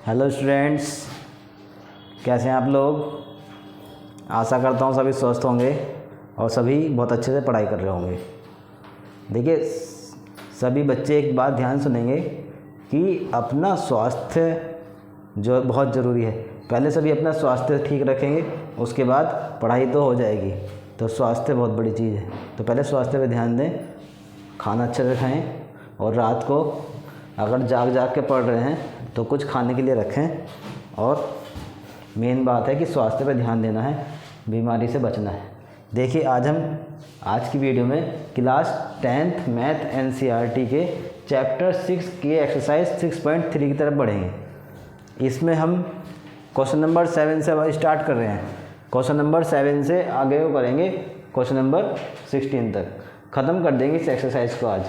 Hello students, कैसे हैं आप लोग। आशा करता हूँ सभी स्वस्थ होंगे और सभी बहुत अच्छे से पढ़ाई कर रहे होंगे। देखिए, सभी बच्चे एक बात ध्यान सुनेंगे कि अपना स्वास्थ्य जो बहुत ज़रूरी है। पहले सभी अपना स्वास्थ्य ठीक रखेंगे, उसके बाद पढ़ाई तो हो जाएगी। तो स्वास्थ्य बहुत बड़ी चीज़ है, तो पहले स्वास्थ्य पे ध्यान दें, खाना अच्छे से खाएँ और रात को अगर जाग के पढ़ रहे हैं तो कुछ खाने के लिए रखें। और मेन बात है कि स्वास्थ्य पे ध्यान देना है, बीमारी से बचना है। देखिए, आज की वीडियो में क्लास 10th मैथ NCERT के चैप्टर 6 के एक्सरसाइज 6.3 की तरफ बढ़ेंगे। इसमें हम क्वेश्चन नंबर 7 से स्टार्ट कर रहे हैं। क्वेश्चन नंबर 7 से आगे वो करेंगे क्वेश्चन नंबर 16 तक, ख़त्म कर देंगे इस एक्सरसाइज को आज।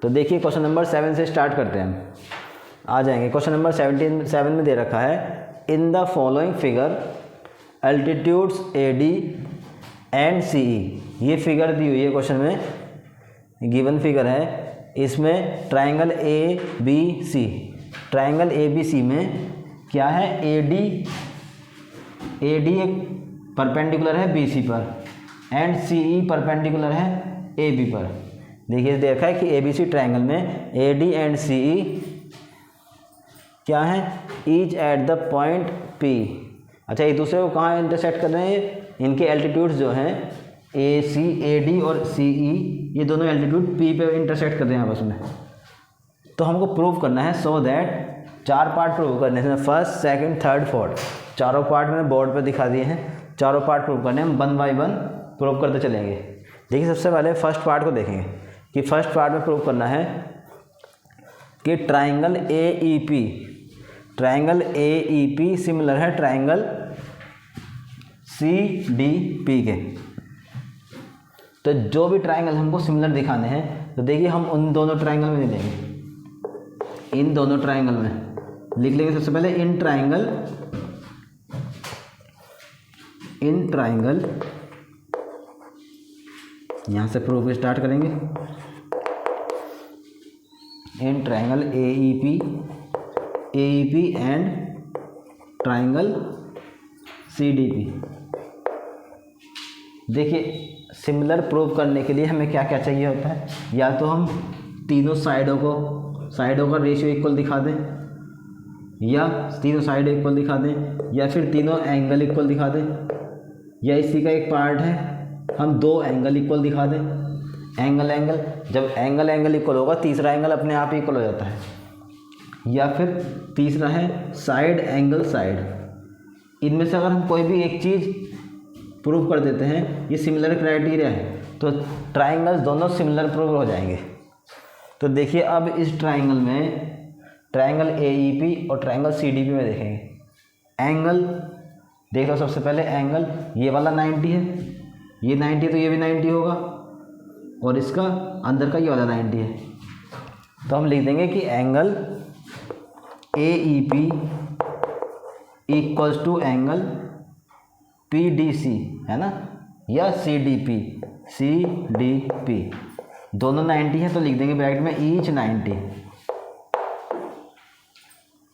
तो देखिए, क्वेश्चन नंबर 7 से स्टार्ट करते हैं हम। आ जाएंगे क्वेश्चन नंबर 7 में दे रखा है, in the following figure altitudes AD and CE। ये फिगर दी हुई है क्वेश्चन में, गिवन फिगर है। इसमें ट्राइंगल ABC, ट्राइंगल ABC में क्या है, AD एक परपेंडिकुलर है BC पर एंड CE परपेंडिकुलर है AB पर। देखिए, देखा है कि ABC ट्राइंगल में AD एंड CE क्या है, each at the point P। अच्छा, एक दूसरे को कहाँ इंटरसेक्ट कर रहे हैं, इनके एल्टीट्यूड्स जो हैं AD और CE, ये दोनों एल्टीट्यूड P पे इंटरसेक्ट कर रहे हैं आपस में। तो हमको प्रूव करना है, सो दैट 4 पार्ट प्रूव करने हैं। फर्स्ट, सेकंड, थर्ड, फोर्थ, चारों पार्ट मैंने बोर्ड पे दिखा दिए हैं। चारों पार्ट प्रूव करने हैं, हम 1 बाय 1 प्रूव करते चलेंगे। देखिए, सबसे पहले फर्स्ट पार्ट को देखेंगे कि फर्स्ट पार्ट में प्रूव करना है कि ट्राइंगल AEP सिमिलर है ट्राइंगल CDP के। तो जो भी ट्राइंगल हमको सिमिलर दिखाने हैं, तो देखिए हम उन दोनों ट्राइंगल में नहीं लेंगे, इन दोनों ट्राइंगल में लिख लेंगे। सबसे पहले इन ट्राइंगल यहाँ से प्रूफ स्टार्ट करेंगे। In triangle AEP and triangle CDP। देखिए, सिमिलर प्रूव करने के लिए हमें क्या क्या चाहिए होता है, या तो हम तीनों साइडों का रेशियो इक्वल दिखा दें, या तीनों साइड इक्वल दिखा दें, या फिर तीनों एंगल इक्वल दिखा दें, या इसी का एक पार्ट है हम 2 एंगल इक्वल दिखा दें। एंगल जब एंगल इक्वल होगा, तीसरा एंगल अपने आप इक्वल हो जाता है। या फिर तीसरा है साइड एंगल साइड। इनमें से अगर हम कोई भी एक चीज़ प्रूव कर देते हैं, ये सिमिलर क्राइटेरिया है, तो ट्राइंगल्स दोनों सिमिलर प्रूव हो जाएंगे। तो देखिए, अब इस ट्राइंगल में ट्राइंगल AEP और ट्राइंगल CDP में देखेंगे। एंगल देख लो, सबसे पहले एंगल ये वाला 90 है, ये 90 है तो ये भी 90 होगा, और इसका अंदर का ये वाला 90 है। तो हम लिख देंगे कि angle AEP equals to angle PDC, है ना, या CDP। दोनों 90 है तो लिख देंगे ब्रैकेट में ईच 90।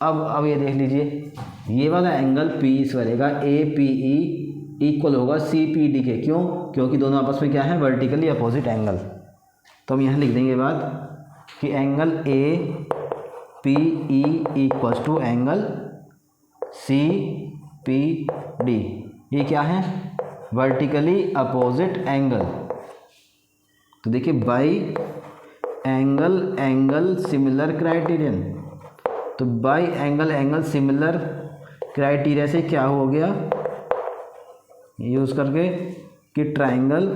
अब ये देख लीजिए, ये वाला एंगल PE बनेगा, APE इक्वल होगा CPD के। क्यों? क्योंकि दोनों आपस में क्या है, वर्टिकली अपोजिट एंगल। तो हम यहाँ लिख देंगे बात कि angle APE equals to angle CPD। ये क्या है, वर्टिकली अपोजिट एंगल। तो देखिए, बाई एंगल सिमिलर क्राइटेरियन। तो बाई एंगल सिमिलर क्राइटेरिया से क्या हो गया, यूज़ करके कि ट्राइंगल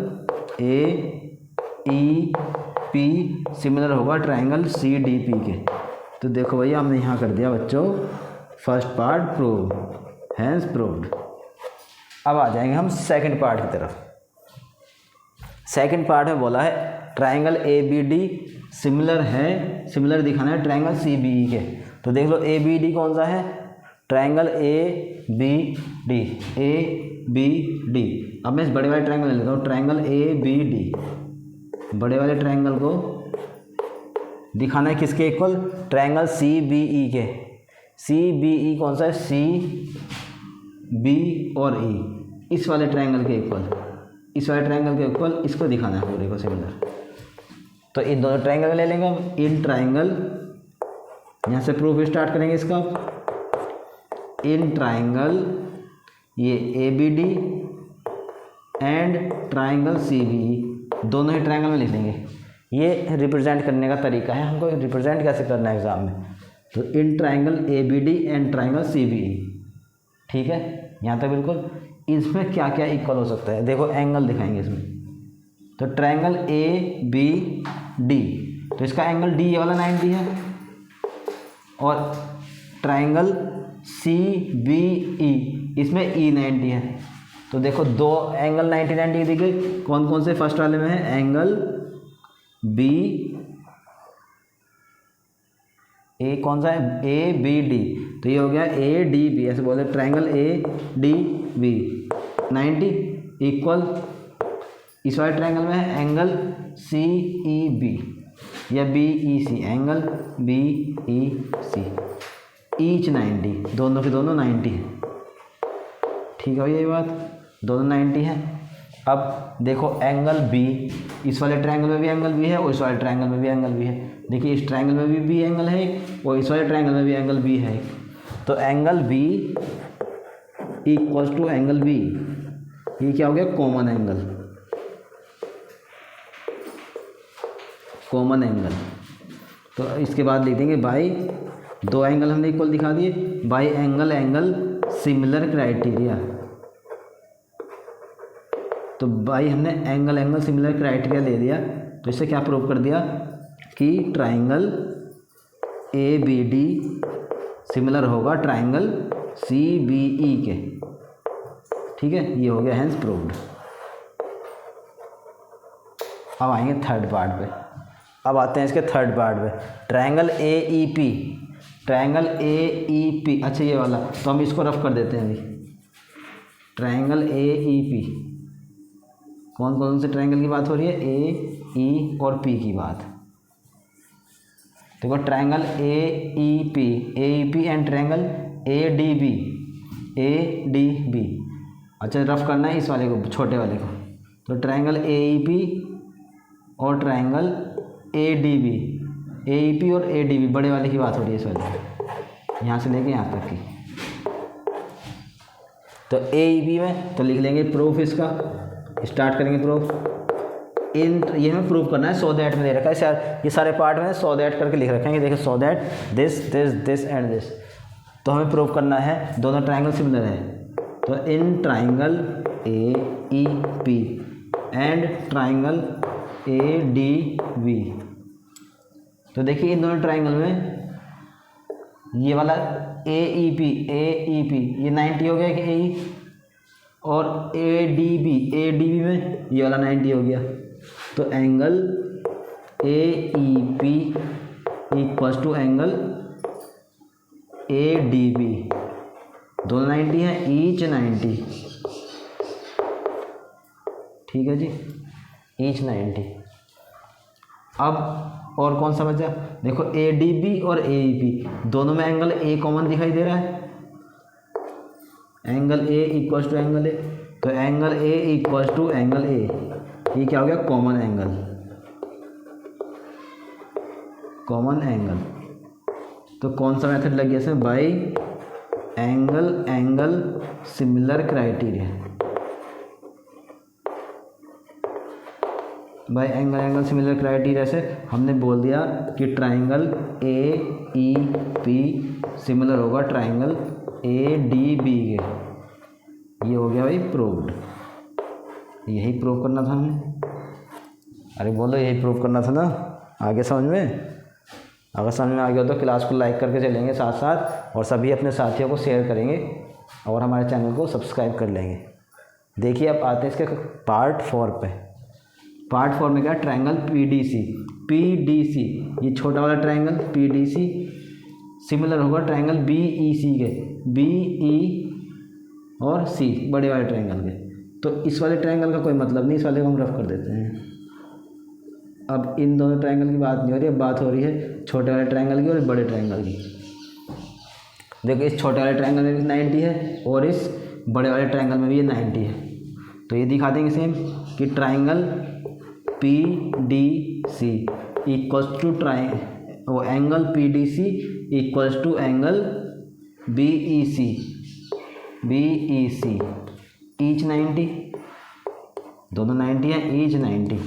AEP सिमिलर होगा ट्राइंगल CDP के। तो देखो भैया, हमने यहाँ कर दिया बच्चों first part prove, hence proved. अब आ जाएंगे हम सेकंड पार्ट की तरफ। सेकंड पार्ट में बोला है ट्राइंगल ABD सिमिलर दिखाना है ट्राइंगल CBE के। तो देख लो, ABD कौन सा है, ट्राइंगल ABD। अब मैं इस बड़े वाले ट्राइंगल ले लेता हूँ, ट्राइंगल ABD। बड़े वाले ट्राइंगल को दिखाना है किसके इक्वल, ट्राइंगल CBE के। CBE कौन सा है, CB और E इस वाले ट्रायंगल के इक्वल, इस वाले ट्रायंगल के इक्वल इसको दिखाना है पूरे को सिमिलर। तो इन दोनों ट्रायंगल ले लेंगे हम। इन ट्रायंगल, यहाँ से प्रूफ स्टार्ट करेंगे इसका। इन ट्रायंगल ये ABD एंड ट्रायंगल CBE, दोनों ही ट्रायंगल में लिख लेंगे। ये रिप्रेजेंट करने का तरीका है, हमको रिप्रेजेंट कैसे करना है एग्जाम में। तो in triangle ABD and triangle CBE, ठीक है, यहाँ तक बिल्कुल। इसमें क्या क्या इक्वल हो सकता है, देखो एंगल दिखाएंगे इसमें। तो ट्रायंगल ABD, तो इसका एंगल D ये वाला 90 है, और ट्रायंगल CBE इसमें E 90 है। तो देखो दो एंगल 90 दिखे, कौन कौन से, फर्स्ट वाले में है एंगल B, ए कौन सा है, ABD, तो ये हो गया ADB, ऐसे बोलते ट्रायंगल ADB 90 इक्वल इस वाले ट्रायंगल में है एंगल CEB या BEC, एंगल BEC ईच 90, दोनों के दोनों 90 है, ठीक है ये बात, दोनों 90 है। अब देखो एंगल B, इस वाले ट्रायंगल में भी एंगल B है और इस वाले ट्रायंगल में भी एंगल B है। देखिए इस ट्रायंगल में भी B एंगल है और इस वाले ट्रायंगल में भी एंगल B है। तो angle B equals to angle B, ये क्या हो गया, कॉमन एंगल, कॉमन एंगल। तो इसके बाद लिख देंगे बाई, दो एंगल हमने इक्वल दिखा दिए, by angle angle similar criteria. तो बाई हमने एंगल एंगल सिमिलर क्राइटेरिया ले लिया, तो इससे क्या प्रूव कर दिया कि ट्रायंगल ABD सिमिलर होगा ट्रायंगल CBE के, ठीक है, ये हो गया हैंस प्रूव्ड। अब आएंगे थर्ड पार्ट पे। अब आते हैं इसके थर्ड पार्ट पे, ट्रायंगल AEP, ट्रायंगल AEP, अच्छा ये वाला, तो हम इसको रफ कर देते हैं अभी। ट्रायंगल AEP, कौन कौन से ट्रायंगल की बात हो रही है, A, E और P की बात। देखो triangle AEP and triangle ADB, अच्छा रफ करना है इस वाले को, छोटे वाले को। तो ट्रायंगल AEP और ट्रायंगल ADB और ADB, बड़े वाले की बात हो रही है इस वाले, यहाँ से लेके यहाँ तक की। तो AEP में तो लिख लेंगे प्रूफ, इसका स्टार्ट करेंगे प्रूफ। ये हमें प्रूफ करना है, सो दैट में दे रखा है, ये सारे पार्ट में सो दैट करके लिख रखेंगे। देखिए so that this and this, तो हमें प्रूफ करना है दोनों ट्रायंगल सिमिलर है। तो in triangle AEP and triangle ADB, तो देखिए इन दोनों ट्रायंगल में ये वाला AEP ये 90 हो गया कि AE, और ADB में ये वाला 90 हो गया। तो angle AEP equals to angle ADB, दोनों 90 हैं, ईच 90, ठीक है जी, ईच 90। अब और कौन सा बचा, देखो ADB और AEP दोनों में एंगल A कॉमन दिखाई दे रहा है, angle A equals to angle A, तो angle A equals to angle A, ये क्या हो गया, कॉमन एंगल, कॉमन एंगल। तो कौन सा मेथड लग गया इसमें, by angle angle similar criteria, by angle angle similar criteria से हमने बोल दिया कि ट्रायंगल AEP सिमिलर होगा ट्रायंगल ADB के। ये हो गया भाई प्रूव्ड, यही प्रूव करना था हमें। अरे बोलो यही प्रूव करना था ना, आगे समझ में, अगर समझ में आ गया तो क्लास को लाइक करके चलेंगे साथ साथ, और सभी अपने साथियों को शेयर करेंगे और हमारे चैनल को सब्सक्राइब कर लेंगे। देखिए अब आते हैं इसके पार्ट 4 पे। पार्ट 4 में क्या, ट्रायंगल PDC, ये छोटा वाला ट्रायंगल PDC सिमिलर होगा ट्रायंगल BEC के, BE और C बड़े वाले ट्रायंगल के। तो इस वाले ट्रायंगल का कोई मतलब नहीं, इस वाले को हम रफ कर देते हैं। अब इन दोनों ट्रायंगल की बात नहीं हो रही है, बात हो रही है छोटे वाले ट्रायंगल की और बड़े ट्रायंगल की। देखो इस छोटे वाले ट्रायंगल में भी 90 है और इस बड़े वाले ट्रायंगल में भी ये 90 है। तो ये दिखा देंगे सेम कि triangle P D C equals to वो angle P D C equals to angle B E C each 90, दोनों 90 है, ईच 90।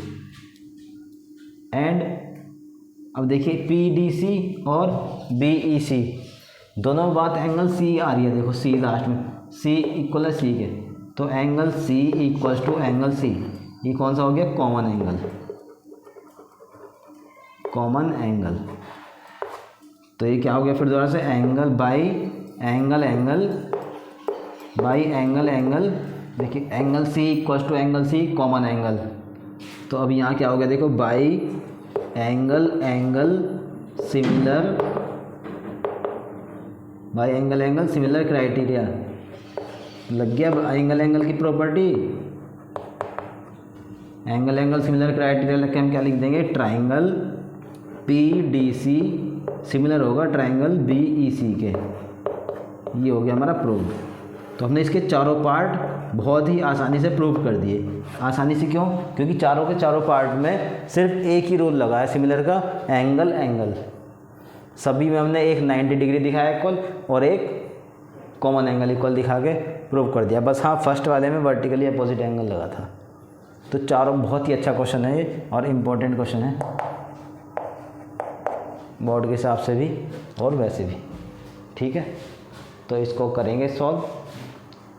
एंड अब देखिए पी डी सी और बी ई सी दोनों में बात एंगल सी आ रही है। देखो सी लास्ट में, सी इक्वल है सी के, तो angle C equals to angle C, ये कौन सा हो गया? Common angle, common angle. तो ये क्या हो गया फिर दोबारा से? Angle by angle angle by angle angle. देखिए angle C equals to angle C, common angle. तो अब यहाँ क्या हो गया? देखो by angle angle similar, by angle angle similar criteria. लग गया एंगल एंगल की property, angle angle similar criteria लग के हम क्या लिख देंगे? Triangle P D C similar होगा ट्राइंगल बी ई सी के। ये हो गया हमारा प्रूव। तो हमने इसके चारों पार्ट बहुत ही आसानी से प्रूव कर दिए। आसानी से क्यों? क्योंकि चारों के चारों पार्ट में सिर्फ एक ही रूल लगा है सिमिलर का, एंगल एंगल। सभी में हमने एक 90 डिग्री दिखाया इक्वल और एक कॉमन एंगल इक्वल दिखा के प्रूव कर दिया। बस हाँ, फर्स्ट वाले में वर्टिकली अपोजिट एंगल लगा था। तो चारों बहुत ही अच्छा क्वेश्चन है ये और इम्पोर्टेंट क्वेश्चन है बोर्ड के हिसाब से भी और वैसे भी। ठीक है, तो इसको करेंगे सॉल्व,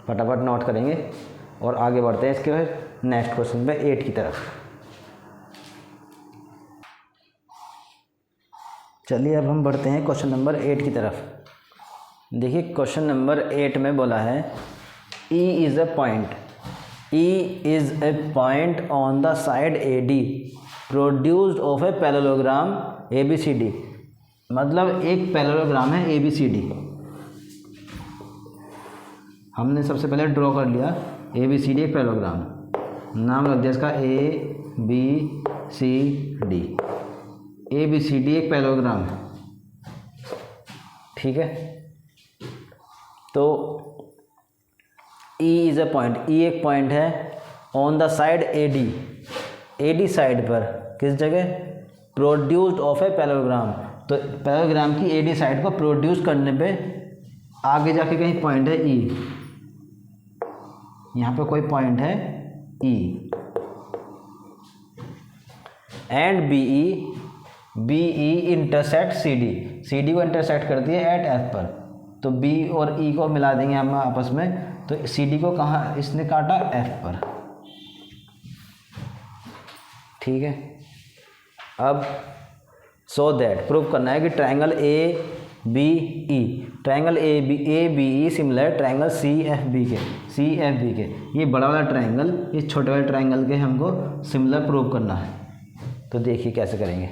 फटाफट नोट करेंगे और आगे बढ़ते हैं इसके बाद नेक्स्ट क्वेश्चन पे 8 की तरफ। चलिए अब हम बढ़ते हैं क्वेश्चन नंबर 8 की तरफ। देखिए क्वेश्चन नंबर 8 में बोला है E is a point on the side AD produced of a parallelogram ABCD। मतलब एक पैरेललोग्राम है ABCD। हमने सबसे पहले ड्रॉ कर लिया ABCD एक पैरेललोग्राम, नाम रख दिया इसका ABCD। ABCD एक पैरेललोग्राम है। ठीक है, तो E is a point, E एक पॉइंट है on the side AD side पर, किस जगह? Produced of a parallelogram. तो पैरेललोग्राम की AD साइड को प्रोड्यूस करने पे आगे जाके कहीं पॉइंट है E, यहाँ पे कोई पॉइंट है E। And BE intersect CD को इंटरसेक्ट करती है एट F पर। तो B और E को मिला देंगे हम आपस में, तो CD को कहाँ इसने काटा? F पर। ठीक है, अब सो दैट प्रूव करना है कि triangle ABE similar triangle CFB के। ये बड़ा वाला ट्रायंगल इस छोटे वाले ट्रायंगल के हमको सिमिलर प्रूव करना है। तो देखिए कैसे करेंगे।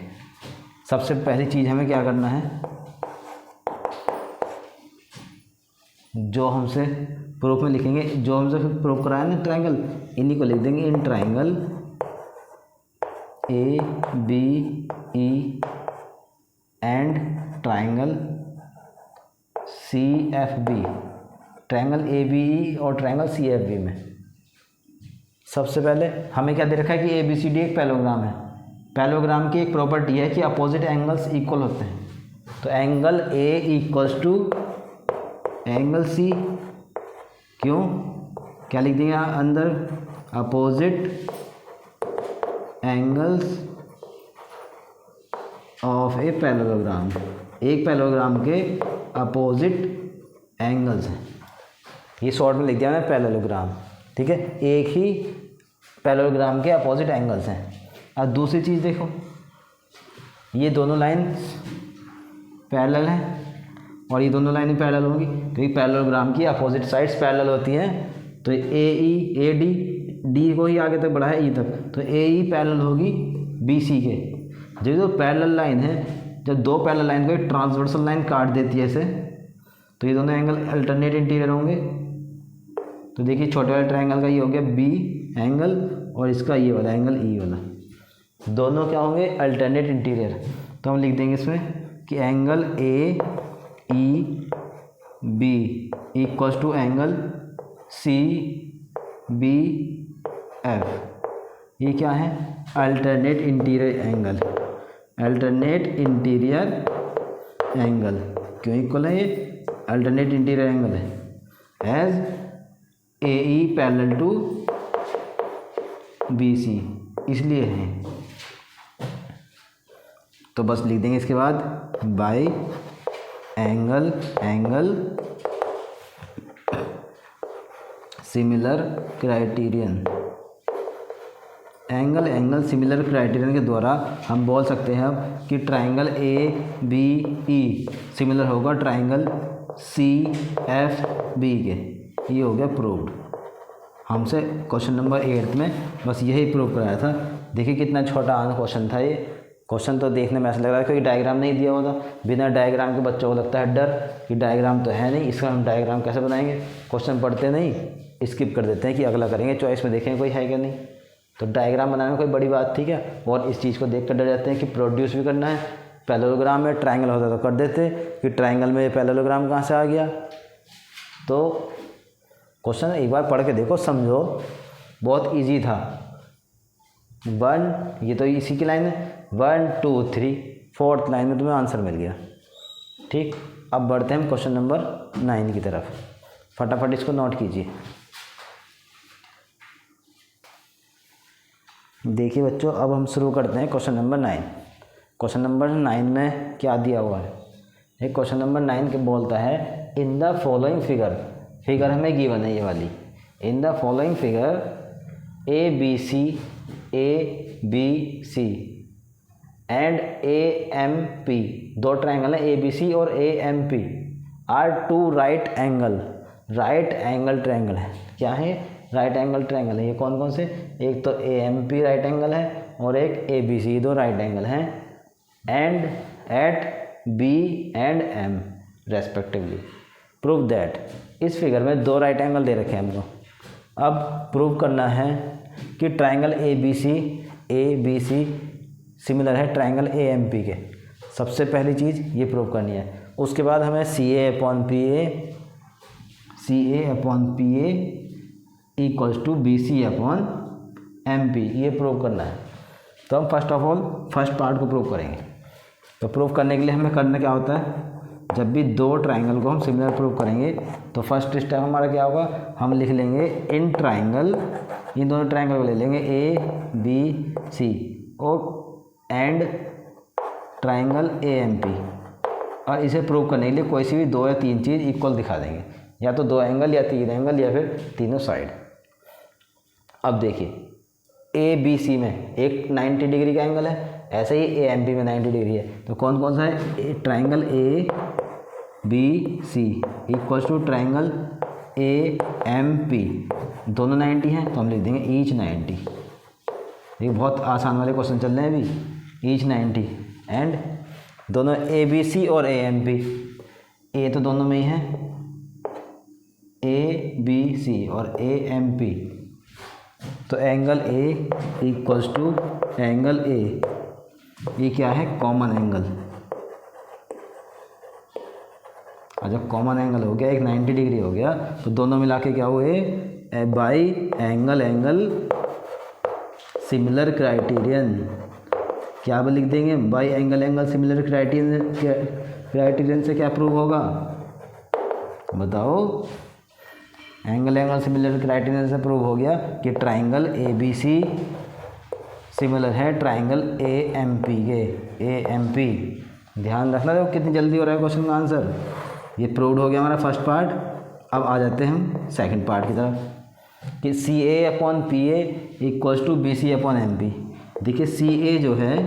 सबसे पहली चीज़ हमें क्या करना है, जो हमसे प्रूफ में लिखेंगे, जो हमसे प्रूफ कराया ना ट्रायंगल, इन्हीं को लिख देंगे in triangle ABE and triangle CFB। Triangle ABE और ट्रायंगल CFB में सबसे पहले हमें क्या दे रखा है कि ABCD एक पैरेललोग्राम है। पैरेललोग्राम की एक प्रॉपर्टी है कि अपोजिट एंगल्स इक्वल होते हैं। तो angle A equals to angle C। क्यों? क्या लिख देंगे अंदर? Opposite angles of a parallelogram. एक पैरेललोग्राम के अपोजिट एंगल्स हैं, ये शॉर्ट में लिख दिया मैंने पैरेललोग्राम। ठीक है, एक ही पैरेललोग्राम के अपोजिट एंगल्स हैं। अब दूसरी चीज़ देखो, ये दोनों लाइन पैरेलल हैं और ये दोनों लाइनें पैरेलल होंगी क्योंकि पैरेललोग्राम की अपोजिट साइड्स पैरेलल होती हैं। तो AD को ही आगे तक बढ़ाया E तक, तो AE पैरेलल होगी BC के। जब जो पैरेलल लाइन है, जब दो पैरेलल लाइन को एक ट्रांसवर्सल लाइन काट देती है ऐसे, तो ये दोनों एंगल अल्टरनेट इंटीरियर होंगे। तो देखिए छोटे वाले ट्रायंगल का ये हो गया B एंगल और इसका ये वाला एंगल E वाला, दोनों क्या होंगे? Alternate interior. तो हम लिख देंगे इसमें कि angle AE B equals to angle C B F. ये क्या है? Alternate interior angle. Alternate interior angle क्यों इक्वल है? ये अल्टरनेट इंटीरियर एंगल है as A E parallel to B C, इसलिए है। तो बस लिख देंगे इसके बाद by angle similar criterion. Angle similar criterion के द्वारा हम बोल सकते हैं अब कि triangle A B E similar होगा ट्राइंगल सी एफ बी के। ये हो गया प्रूव्ड। हमसे क्वेश्चन नंबर 8 में बस यही प्रूव कराया था। देखिए कितना छोटा क्वेश्चन था ये। क्वेश्चन तो देखने में ऐसा लग रहा है क्योंकि डायग्राम नहीं दिया होता। बिना डायग्राम के बच्चों को लगता है डर कि डायग्राम तो है नहीं, इसका हम डायग्राम कैसे बनाएंगे। क्वेश्चन पढ़ते नहीं, स्किप कर देते हैं कि अगला करेंगे, चॉइस में देखेंगे कोई है क्या नहीं। तो डायग्राम बनाने में कोई बड़ी बात थी क्या? और इस चीज़ को देख कर डर जाते हैं कि प्रोड्यूस भी करना है। पैरेललोग्राम में ट्राइंगल होता तो कर देते कि ट्राइंगल में पैरेललोग्राम कहाँ से आ गया। तो क्वेश्चन एक बार पढ़ के देखो, समझो, बहुत इजी था। 1 ये तो इसी की लाइन है, 1 2 3 4th लाइन में तुम्हें आंसर मिल गया। ठीक, अब बढ़ते हैं हम क्वेश्चन नंबर 9 की तरफ। फटाफट इसको नोट कीजिए। देखिए बच्चों, अब हम शुरू करते हैं क्वेश्चन नंबर 9। क्वेश्चन नंबर 9 में क्या दिया हुआ है? एक क्वेश्चन नंबर 9 के बोलता है इन द फॉलोइंग फिगर हमें गिवन है ये वाली। In the following figure A B C and A M P, दो ट्राइंगल है ए बी सी और A M P, are two right angle triangle है। क्या है? राइट एंगल ट्राइंगल है। ये कौन कौन से? एक तो A M P right angle है और एक ए बी सी, दो राइट एंगल हैं, and at B and M respectively. Prove that, इस फिगर में दो राइट एंगल दे रखे हैं हमको। अब प्रूव करना है कि triangle A B C similar है ट्राइंगल ए एम पी के। सबसे पहली चीज़ ये प्रूव करनी है। उसके बाद हमें C A upon P A equals to B C upon M P, ये प्रूव करना है। तो हम first of all first part को प्रूव करेंगे। तो प्रूव करने के लिए हमें करना क्या होता है? जब भी दो ट्राइंगल को हम सिमिलर प्रूव करेंगे तो फर्स्ट स्टेप हमारा क्या होगा? हम लिख लेंगे इन ट्राइंगल, इन दोनों ट्राइंगल को ले लेंगे ए बी सी और and triangle A M P, और इसे प्रूव करने के लिए कोई सी भी दो या तीन चीज़ इक्वल दिखा देंगे, या तो दो एंगल या तीन एंगल या फिर तीनों साइड। अब देखिए ए बी सी में एक 90 डिग्री का एंगल है, ऐसे ही ए एम पी में 90 डिग्री है। तो कौन कौन सा है? Triangle A B C equals to triangle A M P, दोनों 90 हैं तो हम लिख देंगे ईच 90। ये बहुत आसान वाले क्वेश्चन चल रहे हैं अभी। ईच 90 एंड दोनों ए बी सी और ए एम पी, ए तो दोनों में ही है, ए बी सी और ए एम पी। तो angle A equals to angle A, ये क्या है? Common angle. और जब कॉमन एंगल हो गया, एक 90 डिग्री हो गया, तो दोनों मिला के क्या हुए? By angle similar criterion. क्या अब लिख देंगे? बाई एंगल सिमिलर क्राइटेरियन से क्या प्रूव होगा? बताओ। एंगल सिमिलर क्राइटेरियन से प्रूव हो गया कि triangle A B C similar है ट्राइंगल ए एम पी के। ए एम पी, ध्यान रखना देखो कितनी जल्दी हो रहा है क्वेश्चन का आंसर। ये प्रूव्ड हो गया हमारा फर्स्ट पार्ट। अब आ जाते हैं हम सेकंड पार्ट की तरफ कि C A upon P A equals to B C upon M P. देखिए सी ए जो है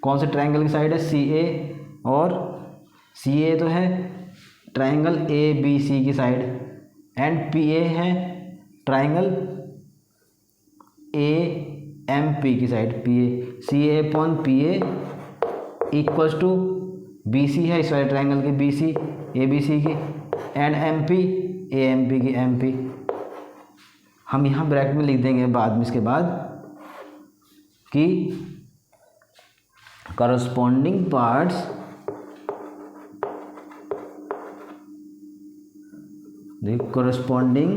कौन से ट्राइंगल की साइड है? सी ए, और सी ए तो है ट्राइंगल ए बी सी की साइड, एंड पी ए है ट्राइंगल ए एम पी की side. P A, C A upon P A equals to B C है इस वाले ट्राइंगल की बी सी, ए बी सी की, and M P A M P की M P. हम यहाँ ब्रैकेट में लिख देंगे बाद में इसके बाद कि करस्पॉन्डिंग पार्ट्स देखिए corresponding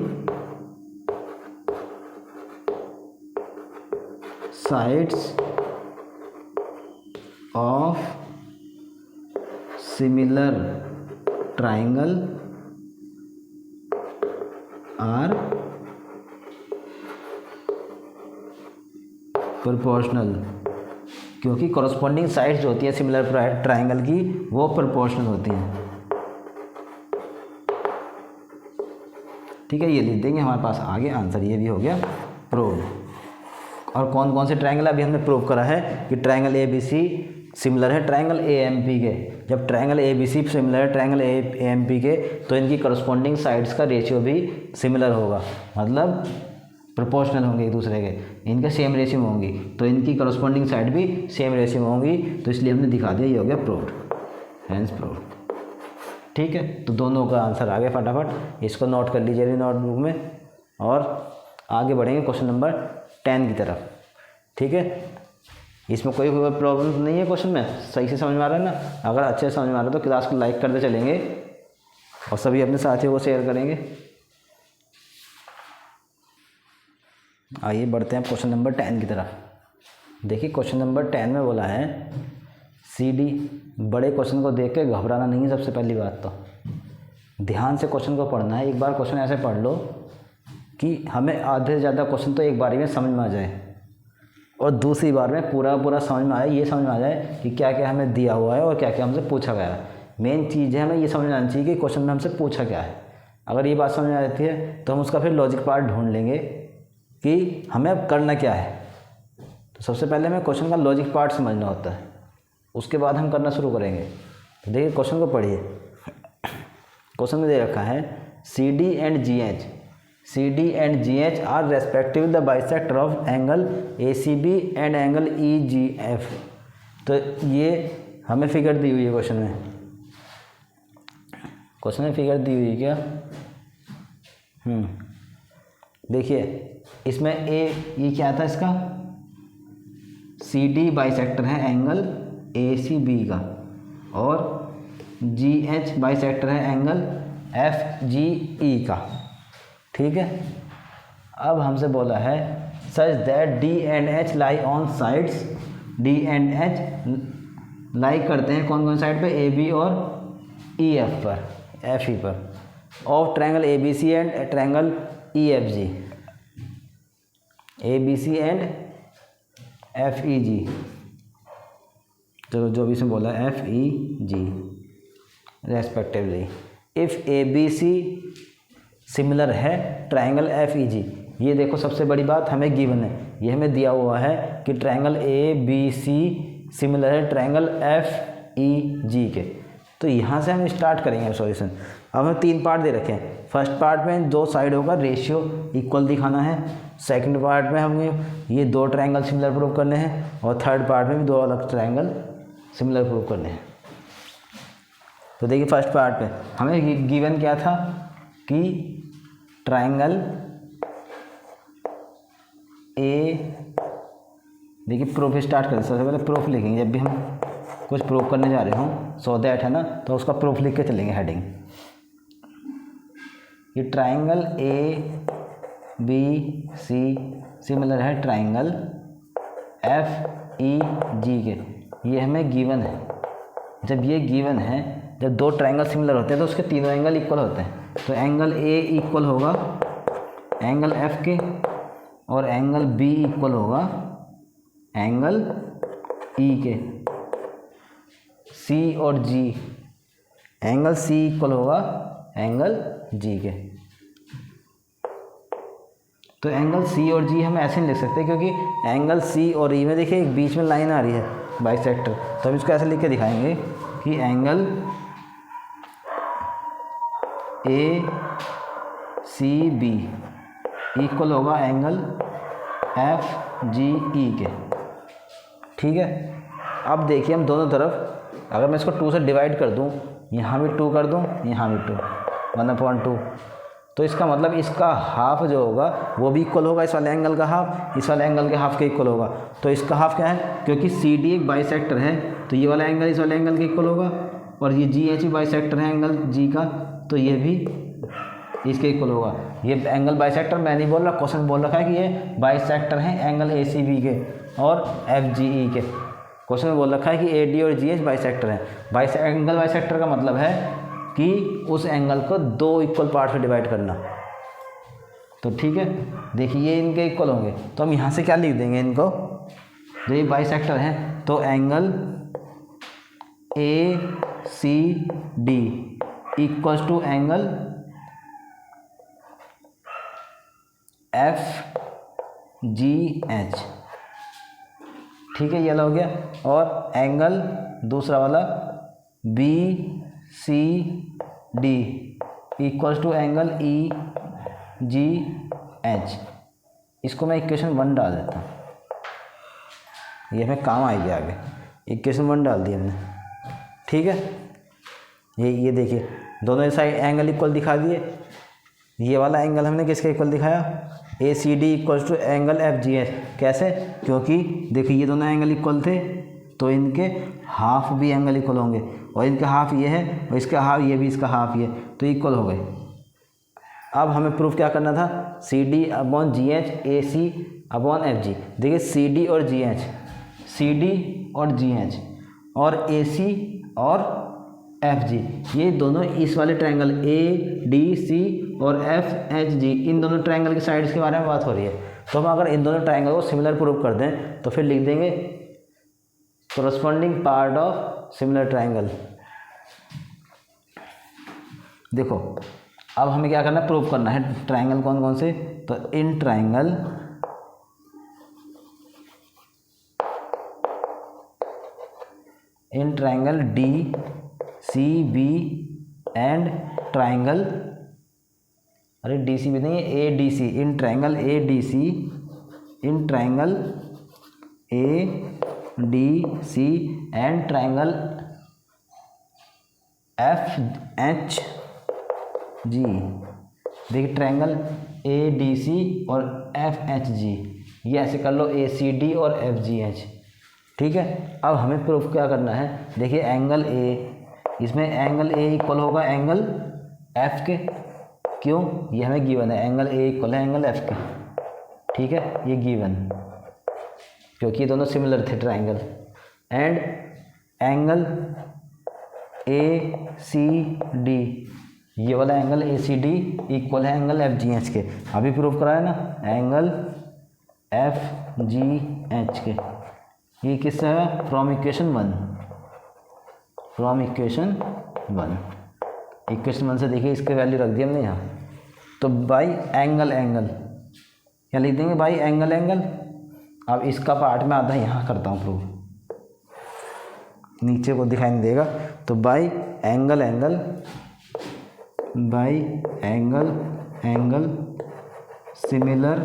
sides of similar triangle are proportional, क्योंकि कॉरस्पॉन्डिंग साइड्स जो होती है सिमिलर ट्राइंगल की वो प्रोपोर्शनल होती हैं। ठीक है, ये लिख देंगे हमारे पास आगे आंसर, ये भी हो गया प्रूव। और कौन कौन से ट्राइंगल अभी हमने प्रूव करा है कि triangle A B C similar है ट्राइंगल ए एम पी के। जब triangle A B C similar है ट्राइंगल ए एम पी के तो इनकी करस्पॉन्डिंग साइड्स का रेशियो भी सिमिलर होगा, मतलब प्रोपोर्शनल होंगे एक दूसरे के, इनके सेम रेशियो में होंगी तो इनकी करस्पॉन्डिंग साइड भी सेम रेशियो में होंगी। तो इसलिए हमने दिखा दिया, ये हो गया प्रूव्ड, हेंस प्रूव्ड। ठीक है, तो दोनों का आंसर आ गया फटाफट, इसको नोट कर लीजिए नोटबुक में और आगे बढ़ेंगे क्वेश्चन नंबर 10 की तरफ। ठीक है, इसमें कोई प्रॉब्लम नहीं है, क्वेश्चन में सही से समझ में आ रहा है ना। अगर अच्छे से समझ में आ रहा है तो क्लास को लाइक करते चलेंगे और सभी अपने साथियों को शेयर करेंगे। आइए बढ़ते हैं क्वेश्चन नंबर 10 की तरफ। देखिए क्वेश्चन नंबर 10 में बोला है सी डी। बड़े क्वेश्चन को देख के घबराना नहीं है, सबसे पहली बात तो ध्यान से क्वेश्चन को पढ़ना है। एक बार क्वेश्चन ऐसे पढ़ लो कि हमें आधे से ज़्यादा क्वेश्चन तो एक बार में समझ में आ जाए और दूसरी बार में पूरा समझ में आए, ये समझ में आ जाए कि क्या क्या हमें दिया हुआ है और क्या क्या हमसे पूछा गया है। मेन चीज़ है हमें ये समझ में आनी चाहिए कि क्वेश्चन में हमसे पूछा क्या है। अगर ये बात समझ में आ जाती है तो हम उसका फिर लॉजिक पार्ट ढूंढ लेंगे कि हमें अब करना क्या है। तो सबसे पहले हमें क्वेश्चन का लॉजिक पार्ट समझना होता है, उसके बाद हम करना शुरू करेंगे। तो देखिए क्वेश्चन को पढ़िए। क्वेश्चन में दे रखा है C D and G H. C D and G H are respective the bisector of angle A C B and angle E G F. तो ये हमें फिगर दी हुई है क्वेश्चन में। क्वेश्चन में फिगर दी हुई है क्या? देखिए इसमें ए ये क्या था इसका, सी डी बाइसेक्टर है एंगल ए सी बी का और जी एच बाइसेक्टर है एंगल एफ जी ई का। ठीक है, अब हमसे बोला है such that D and H lie on sides. D and H lie करते हैं कौन कौन साइड पे, ए बी और ई एफ पर, एफ ई पर, of triangle A B C and triangle E F G. A B C and F E G, चलो जो भी इसमें बोला है F E G respectively. If A B C similar है ट्रायंगल एफ ई जी। ये देखो सबसे बड़ी बात हमें गिवन है, ये हमें दिया हुआ है कि triangle A B C similar है ट्रायंगल एफ ई जी के। तो यहाँ से हम स्टार्ट करेंगे सॉल्यूशन। अब हमें 3 पार्ट दे रखे हैं। फर्स्ट पार्ट में 2 साइडों का रेशियो इक्वल दिखाना है, सेकंड पार्ट में हमें ये 2 ट्रायंगल सिमिलर प्रूव करने हैं और थर्ड पार्ट में भी 2 अलग ट्रायंगल सिमिलर प्रूव करने हैं। तो देखिए फर्स्ट पार्ट में हमें गिवन क्या था कि ट्रायंगल ए, देखिए प्रूफ स्टार्ट करें। सबसे पहले प्रूफ लिखेंगे, जब भी हम कुछ प्रूफ करने जा रहे हों, सो दैट है ना, तो उसका प्रूफ लिख के चलेंगे हेडिंग। ये triangle A B C similar है ट्रायंगल एफ ई जी के, ये हमें गिवन है। जब ये गिवन है, जब 2 ट्रायंगल सिमिलर होते हैं तो उसके तीनों एंगल इक्वल होते हैं। तो एंगल ए इक्वल होगा एंगल एफ के और एंगल बी इक्वल होगा एंगल ई के। सी और जी, एंगल सी इक्वल होगा एंगल जी के। तो एंगल सी और जी हम ऐसे नहीं लिख सकते क्योंकि एंगल सी और ई में देखिए एक बीच में लाइन आ रही है बाइसेक्टर, तो हम इसको ऐसे लिख के दिखाएंगे कि angle A C B equal होगा एंगल एफ जी ई के। ठीक है, अब देखिए हम दोनों तरफ अगर मैं इसको 2 से डिवाइड कर दूं, यहाँ भी 2 कर दूं, यहाँ भी 2, 1/2, तो इसका मतलब इसका हाफ जो होगा वो भी इक्वल होगा इस वाले एंगल का हाफ, इस वाले एंगल के हाफ के इक्वल होगा। तो इसका हाफ क्या है, क्योंकि सी डी एक बाइसेक्टर है तो ये वाला एंगल इस वाले एंगल के इक्वल होगा और ये जी एच भी बाइसेक्टर है एंगल जी का, तो ये भी इसके इक्वल होगा। ये एंगल बाइसेक्टर मैं नहीं बोल रहा, क्वेश्चन बोल रखा है कि ये बाइसेक्टर हैं एंगल ए सी बी के और एफ जी ई के। क्वेश्चन में बोल रखा है कि ए डी और जी एच बाइसेक्टर हैं। एंगल बाइसेक्टर का मतलब है कि उस एंगल को दो इक्वल पार्ट में डिवाइड करना। तो ठीक है, देखिए ये इनके इक्वल होंगे, तो हम यहाँ से क्या लिख देंगे इनको, जो ये बाइसेक्टर हैं तो angle A C D equals to angle F G H. ठीक है, ये वाला हो गया। और एंगल दूसरा वाला B C D equals to angle E G H. इसको मैं इक्वेशन 1 डाल देता हूँ, ये हमें काम आएगी आगे। इक्वेशन 1 डाल दी हमने। ठीक है, ये देखिए दोनों साइड एंगल इक्वल दिखा दिए। ये वाला एंगल हमने किसके इक्वल दिखाया, A C D equals to angle F G H. कैसे, क्योंकि देखिए ये दोनों एंगल इक्वल थे तो इनके हाफ भी एंगल इक्वल होंगे, और इनका हाफ ये है और इसका हाफ ये भी, इसका हाफ ये, तो इक्वल हो गए। अब हमें प्रूफ क्या करना था, C D upon G H A C upon F G. देखिए सी डी और जी एच, सी डी और जी एच और ए सी और एफ जी, ये दोनों इस वाले ट्रायंगल ए डी सी और एफ एच जी, इन दोनों ट्रायंगल की साइड्स के बारे में बात हो रही है। तो हम अगर इन दोनों ट्रायंगल को सिमिलर प्रूव कर दें तो फिर लिख देंगे corresponding part of similar triangle. देखो अब हमें क्या करना है, प्रूव करना है ट्रायंगल कौन कौन से। तो in triangle D C B and triangle, अरे डी सी बी नहीं, A D C, in triangle A D C, in triangle A D C and triangle F H G. देखिए ट्रायंगल ए डी सी और F H जी, ये ऐसे कर लो ए C D और F G H. ठीक है, अब हमें प्रूफ क्या करना है, देखिए एंगल ए, इसमें एंगल ए इक्वल होगा एंगल एफ के। क्यों, ये हमें गिवन है, एंगल ए इक्वल है एंगल एफ के। ठीक है, ये गिवन, क्योंकि ये दोनों सिमिलर थे triangle. And angle A C D, ये वाला angle A C D equal है एंगल एफ जी एच के। अभी प्रूफ करा है ना, एंगल एफ जी एच के। ये किससे है, from equation 1, from equation 1। Equation 1 से देखिए इसके वैल्यू रख दी हमने यहाँ। तो बाई एंगल क्या लिख देंगे, बाई एंगल। अब इसका पार्ट में आधा यहाँ करता हूँ प्रूफ, नीचे को दिखाई नहीं देगा। तो by angle by angle similar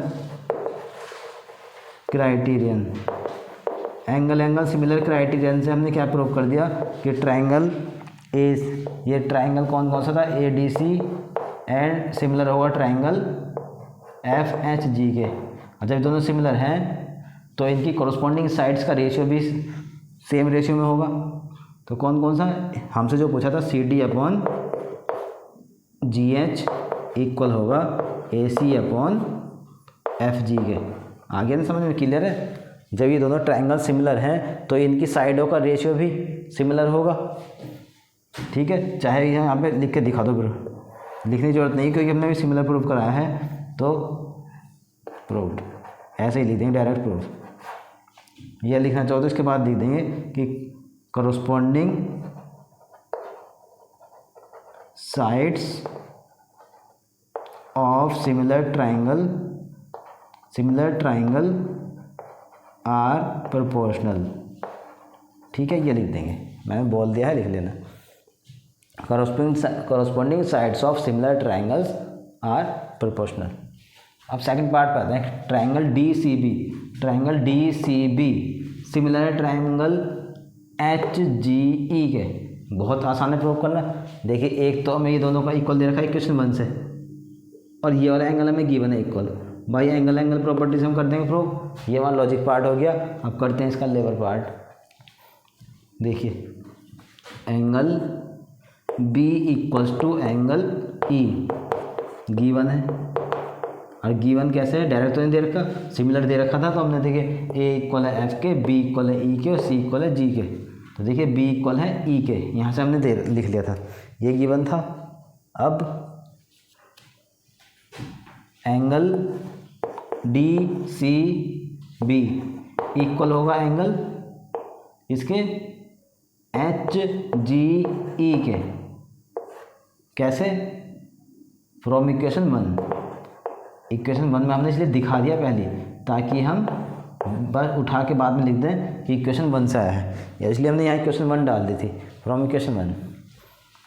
criterion. Angle similar criterion से हमने क्या प्रूव कर दिया कि ट्रायंगल ए, ये ट्रायंगल कौन कौन सा था, A D C and similar होगा ट्रायंगल एफ एच जी के। और जब दोनों सिमिलर हैं तो इनकी कोरस्पॉन्डिंग साइड्स का रेशियो भी सेम रेशियो में होगा। तो कौन कौन सा, हमसे जो पूछा था C D upon G H equal होगा ए सी अपॉन एफ जी के। आगे ना समझ में, क्लियर है। जब ये दोनों ट्रायंगल सिमिलर हैं तो इनकी साइडों का रेशियो भी सिमिलर होगा। ठीक है, चाहे यहाँ पे लिख के दिखा दो, फिर लिखने की जरूरत नहीं, क्योंकि हमने भी सिमिलर प्रूफ कराया है। तो प्रूव्ड ऐसे ही लिख देंगे, डायरेक्ट प्रूफ। यह लिखना चाहो तो इसके बाद लिख देंगे कि corresponding sides of similar triangle are proportional. ठीक है, ये लिख देंगे, मैंने बोल दिया है, लिख लेना। Corresponding sides of similar triangles are proportional. अब सेकंड पार्ट पे आते हैं, triangle D C B similar triangle H G E के। बहुत आसान है प्रूव करना। देखिए एक तो हमें ये दोनों का इक्वल दे रखा है इक्वेशन 1 से, और ये वाला एंगल हमें गिवन है इक्वल। भाई एंगल प्रॉपर्टीज हम कर देंगे प्रूव। ये वाला लॉजिक पार्ट हो गया। अब करते हैं इसका लेबर पार्ट। देखिए angle B equals to angle E, given है। और गिवन कैसे है, डायरेक्ट तो नहीं दे रखा, सिमिलर दे रखा था। तो हमने देखे ए इक्वल है एफ के, बी इक्वल है ई के और सी इक्वल है जी के। तो देखिए बी इक्वल है ई के, यहाँ से हमने लिख लिया था, ये गिवन था। अब angle D C B equal होगा एंगल इसके एच जी ई के। कैसे, फ्रॉम इक्वेशन 1। इक्वेशन 1 में हमने इसलिए दिखा दिया पहले, ताकि हम बस उठा के बाद में लिख दें कि इक्वेशन 1 से आया है, या इसलिए हमने यहाँ इक्वेशन 1 डाल दी थी, फ्रॉम इक्वेशन 1।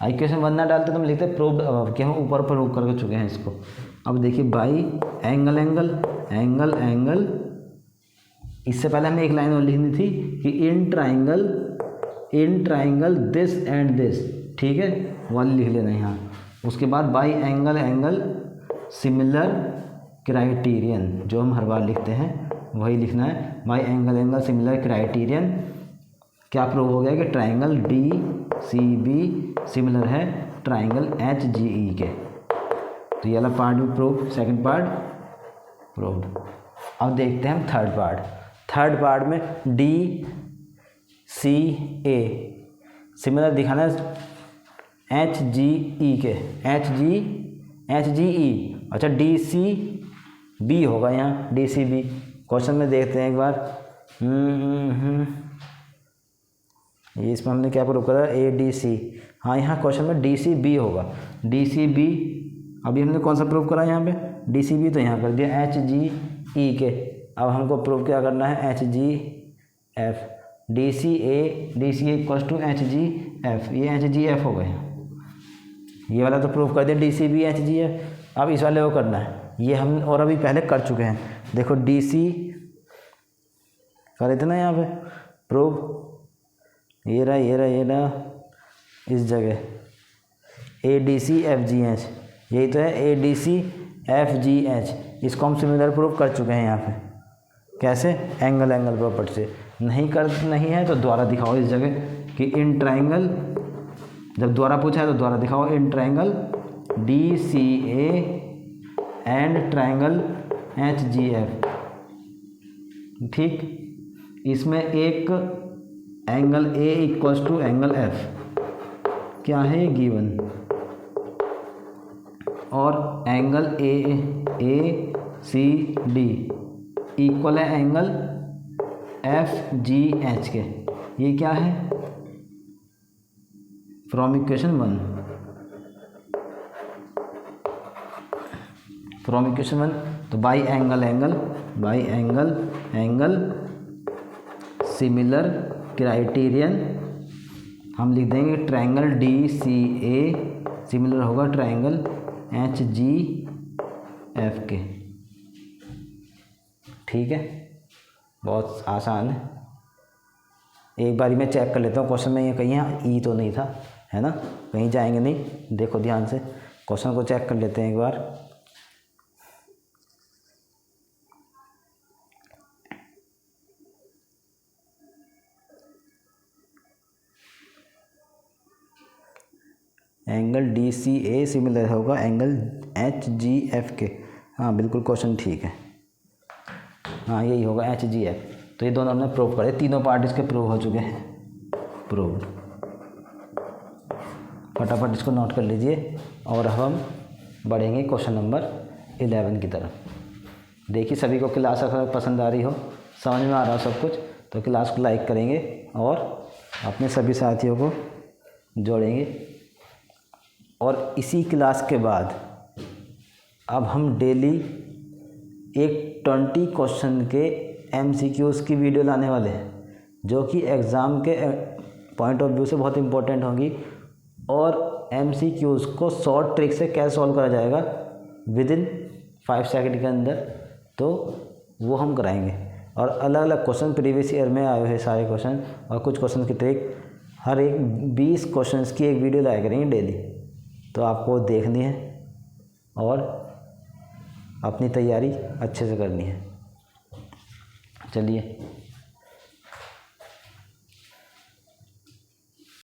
इक्वेशन 1 ना डालते तो हम लिखते प्रूव्ड, कि हम ऊपर प्रूव कर चुके हैं इसको। अब देखिए by angle angle angle angle, इससे पहले हमें एक लाइन और लिखनी थी कि in triangle this and this, ठीक है, वाली लिख लेना यहाँ। उसके बाद by angle angle similar criterion, जो हम हर बार लिखते हैं वही लिखना है। By angle angle similar criterion, क्या प्रूव हो गया कि triangle D C B similar है ट्राइंगल एच जी ई के। तो ये वाला पार्ट भी प्रूव, सेकंड पार्ट प्रूव्ड। अब देखते हैं हम थर्ड पार्ट। थर्ड पार्ट में डी सी ए सिमिलर दिखाना है एच जी ई के, एच जी ई। अच्छा डी सी बी होगा यहाँ, डी सी बी। क्वेश्चन में देखते हैं एक बार। ये इसमें हमने क्या प्रूव करा, ए डी सी। हाँ यहाँ क्वेश्चन में डी सी बी होगा, डी सी बी। अभी हमने कौन सा प्रूव करा यहाँ पे, डी सी बी, तो यहाँ कर दिया एच जी ई के। अब हमको प्रूव क्या करना है, H G F. D C A equals to H G F, ये एच जी एफ हो गए। ये वाला तो प्रूव कर दिया, D C B H G F. अब इस वाले को करना है, ये हम और अभी पहले कर चुके हैं। देखो डी सी करे थे ना यहाँ पे प्रूव, ये रहा इस जगह A D C F G H, यही तो है A D C F G H. इसको हम सिमिलर प्रूव कर चुके हैं यहाँ पे। कैसे, एंगल एंगल प्रॉपर्टी से। नहीं है तो द्वारा दिखाओ इस जगह कि इन ट्राइंगल, जब द्वारा पूछा है तो द्वारा दिखाओ, in triangle D C A and triangle H G F. ठीक, इसमें एक angle A equals to angle F, क्या है गिवन, और angle A C D equal है एंगल एफ जी एच के। ये क्या है, फ्रॉम इक्वेशन 1। फ्रॉम इक्वेशन 1 तो by angle angle similar criterion, हम लिख देंगे triangle D C a similar होगा ट्राइंगल एच जी एफ के। ठीक है, बहुत आसान है। एक बारी मैं चेक कर लेता हूँ क्वेश्चन में ये कहीं ई तो नहीं था, है ना, कहीं जाएंगे नहीं। देखो ध्यान से क्वेश्चन को चेक कर लेते हैं एक बार। Angle D C a similar होगा एंगल एच जी एफ के। हाँ बिल्कुल क्वेश्चन ठीक है, हाँ यही होगा एच जी एफ। तो ये दोनों हमने प्रूव करे, तीनों पार्ट इसके प्रूव हो चुके हैं, प्रूव्ड। फटाफट इसको नोट कर लीजिए और हम बढ़ेंगे क्वेश्चन नंबर 11 की तरफ। देखिए सभी को क्लास अगर पसंद आ रही हो, समझ में आ रहा हो सब कुछ, तो क्लास को लाइक करेंगे और अपने सभी साथियों को जोड़ेंगे। और इसी क्लास के बाद अब हम डेली एक 20 क्वेश्चन के MCQs की वीडियो लाने वाले हैं, जो कि एग्ज़ाम के पॉइंट ऑफ व्यू से बहुत इम्पोर्टेंट होगी। और MCQs को शॉर्ट ट्रिक से कैसे सॉल्व करा जाएगा विदिन 5 सेकंड के अंदर, तो वो हम कराएंगे। और अलग अलग क्वेश्चन प्रीवियस ईयर में आए हुए सारे क्वेश्चन और कुछ क्वेश्चन की ट्रिक, हर एक 20 क्वेश्चंस की एक वीडियो लाया करेंगे डेली। तो आपको देखनी है और अपनी तैयारी अच्छे से करनी है। चलिए